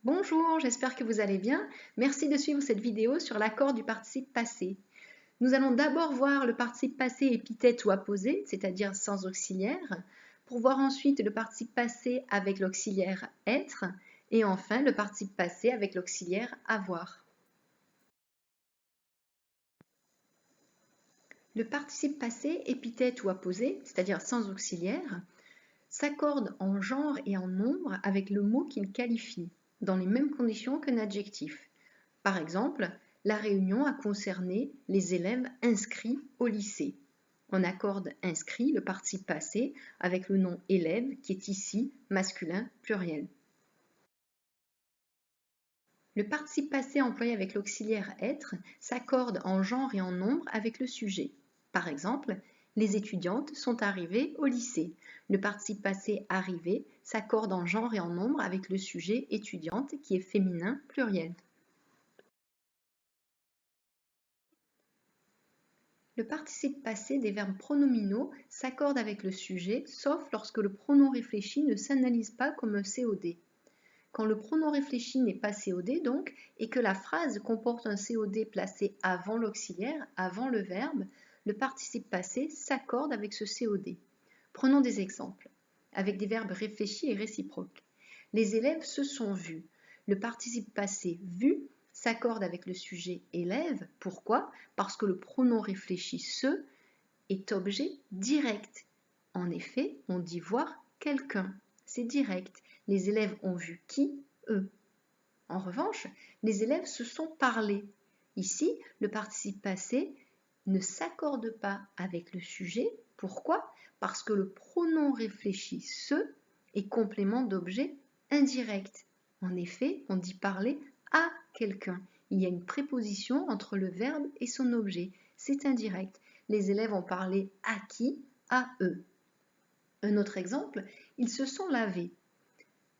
Bonjour, j'espère que vous allez bien. Merci de suivre cette vidéo sur l'accord du participe passé. Nous allons d'abord voir le participe passé épithète ou apposé, c'est-à-dire sans auxiliaire, pour voir ensuite le participe passé avec l'auxiliaire être, et enfin le participe passé avec l'auxiliaire avoir. Le participe passé épithète ou apposé, c'est-à-dire sans auxiliaire, s'accorde en genre et en nombre avec le mot qu'il qualifie, dans les mêmes conditions qu'un adjectif. Par exemple, la réunion a concerné les élèves inscrits au lycée. On accorde inscrit le participe passé avec le nom élève qui est ici masculin pluriel. Le participe passé employé avec l'auxiliaire être s'accorde en genre et en nombre avec le sujet. Par exemple, les étudiantes sont arrivées au lycée. Le participe passé arrivé s'accorde en genre et en nombre avec le sujet étudiante qui est féminin pluriel. Le participe passé des verbes pronominaux s'accorde avec le sujet, sauf lorsque le pronom réfléchi ne s'analyse pas comme un COD. Quand le pronom réfléchi n'est pas COD donc, et que la phrase comporte un COD placé avant l'auxiliaire, avant le verbe, le participe passé s'accorde avec ce COD. Prenons des exemples, avec des verbes réfléchis et réciproques. Les élèves se sont vus. Le participe passé vu s'accorde avec le sujet élève. Pourquoi? Parce que le pronom réfléchi se est objet direct. En effet, on dit voir quelqu'un. C'est direct. Les élèves ont vu qui? Eux. En revanche, les élèves se sont parlé. Ici, le participe passé ne s'accorde pas avec le sujet. Pourquoi? Parce que le pronom réfléchi se est complément d'objet indirect. En effet, on dit parler à quelqu'un. Il y a une préposition entre le verbe et son objet. C'est indirect. Les élèves ont parlé à qui? À eux. Un autre exemple, ils se sont lavés.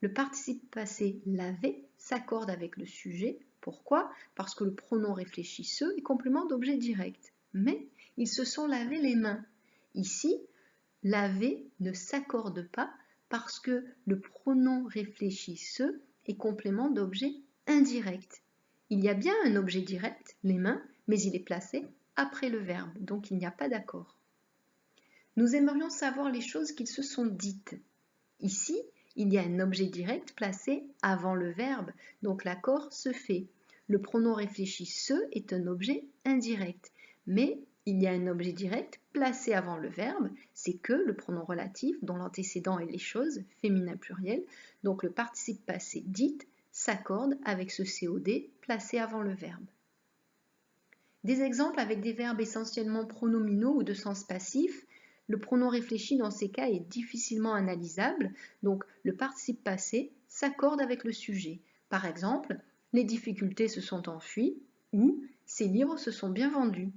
Le participe passé laver s'accorde avec le sujet. Pourquoi? Parce que le pronom réfléchi se est complément d'objet direct. Mais ils se sont lavé les mains. Ici, laver ne s'accorde pas parce que le pronom réfléchi se est complément d'objet indirect. Il y a bien un objet direct, les mains, mais il est placé après le verbe, donc il n'y a pas d'accord. Nous aimerions savoir les choses qu'ils se sont dites. Ici, il y a un objet direct placé avant le verbe, donc l'accord se fait. Le pronom réfléchi se est un objet indirect, mais il y a un objet direct placé avant le verbe, c'est que le pronom relatif dont l'antécédent est les choses, féminin pluriel, donc le participe passé dit s'accorde avec ce COD placé avant le verbe. Des exemples avec des verbes essentiellement pronominaux ou de sens passif. Le pronom réfléchi dans ces cas est difficilement analysable, donc le participe passé s'accorde avec le sujet. Par exemple, les difficultés se sont enfuies ou ces livres se sont bien vendus.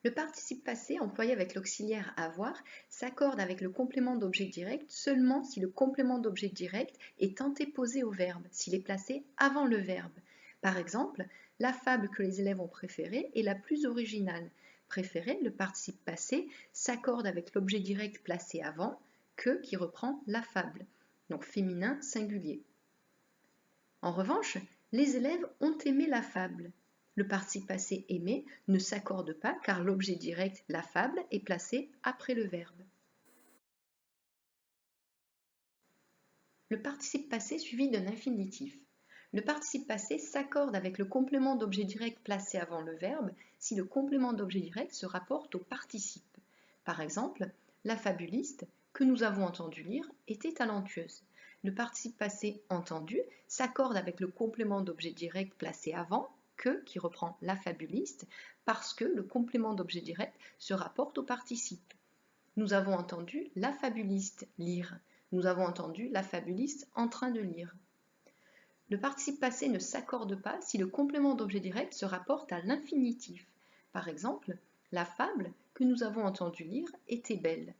Le participe passé employé avec l'auxiliaire avoir s'accorde avec le complément d'objet direct seulement si le complément d'objet direct est antéposé au verbe, s'il est placé avant le verbe. Par exemple, la fable que les élèves ont préférée est la plus originale. Préféré, le participe passé s'accorde avec l'objet direct placé avant, que qui reprend la fable, donc féminin singulier. En revanche, les élèves ont aimé la fable. Le participe passé aimé ne s'accorde pas car l'objet direct, la fable, est placé après le verbe. Le participe passé suivi d'un infinitif. Le participe passé s'accorde avec le complément d'objet direct placé avant le verbe si le complément d'objet direct se rapporte au participe. Par exemple, la fabuliste que nous avons entendu lire était talentueuse. Le participe passé entendu s'accorde avec le complément d'objet direct placé avant que qui reprend la fabuliste parce que le complément d'objet direct se rapporte au participe. Nous avons entendu la fabuliste lire. Nous avons entendu la fabuliste en train de lire. Le participe passé ne s'accorde pas si le complément d'objet direct se rapporte à l'infinitif. Par exemple, la fable que nous avons entendu lire était belle.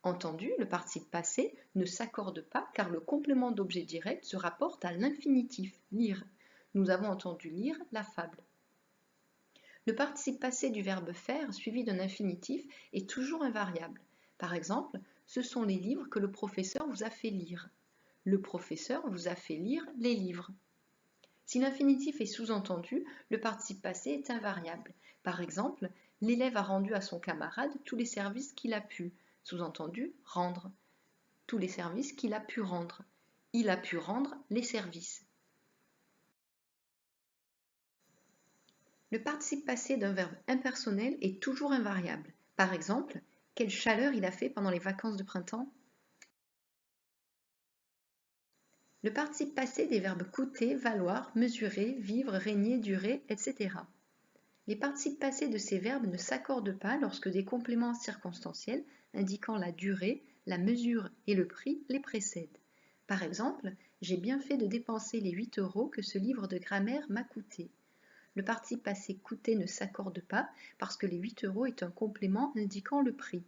Entendu, le participe passé ne s'accorde pas car le complément d'objet direct se rapporte à l'infinitif, lire. Nous avons entendu lire la fable. Le participe passé du verbe faire suivi d'un infinitif est toujours invariable. Par exemple, ce sont les livres que le professeur vous a fait lire. Le professeur vous a fait lire les livres. Si l'infinitif est sous-entendu, le participe passé est invariable. Par exemple, l'élève a rendu à son camarade tous les services qu'il a pu, sous-entendu rendre. Tous les services qu'il a pu rendre. Il a pu rendre les services. Le participe passé d'un verbe impersonnel est toujours invariable. Par exemple, quelle chaleur il a fait pendant les vacances de printemps? Le participe passé des verbes coûter, valoir, mesurer, vivre, régner, durer, etc. Les participes passés de ces verbes ne s'accordent pas lorsque des compléments circonstanciels indiquant la durée, la mesure et le prix les précèdent. Par exemple, j'ai bien fait de dépenser les 8 € que ce livre de grammaire m'a coûté. Le participe passé coûter ne s'accorde pas parce que les 8 € est un complément indiquant le prix.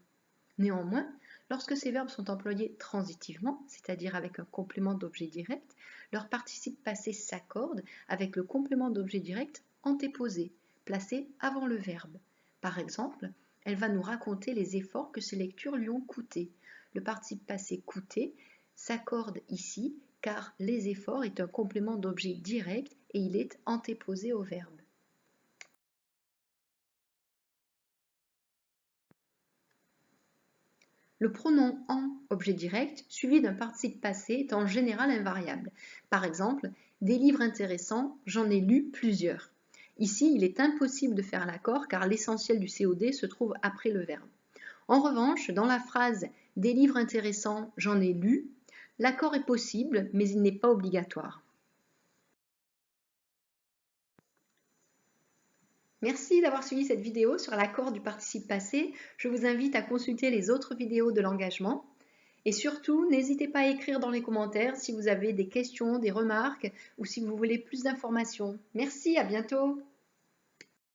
Néanmoins, lorsque ces verbes sont employés transitivement, c'est-à-dire avec un complément d'objet direct, leur participe passé s'accorde avec le complément d'objet direct antéposé, placé avant le verbe. Par exemple, elle va nous raconter les efforts que ses lectures lui ont coûté. Le participe passé coûter s'accorde ici car les efforts est un complément d'objet direct et il est antéposé au verbe. Le pronom en, objet direct, suivi d'un participe passé est en général invariable. Par exemple, des livres intéressants, j'en ai lu plusieurs. Ici, il est impossible de faire l'accord car l'essentiel du COD se trouve après le verbe. En revanche, dans la phrase des livres intéressants, j'en ai lu, l'accord est possible, mais il n'est pas obligatoire. Merci d'avoir suivi cette vidéo sur l'accord du participe passé. Je vous invite à consulter les autres vidéos de l'engagement. Et surtout, n'hésitez pas à écrire dans les commentaires si vous avez des questions, des remarques ou si vous voulez plus d'informations. Merci, à bientôt!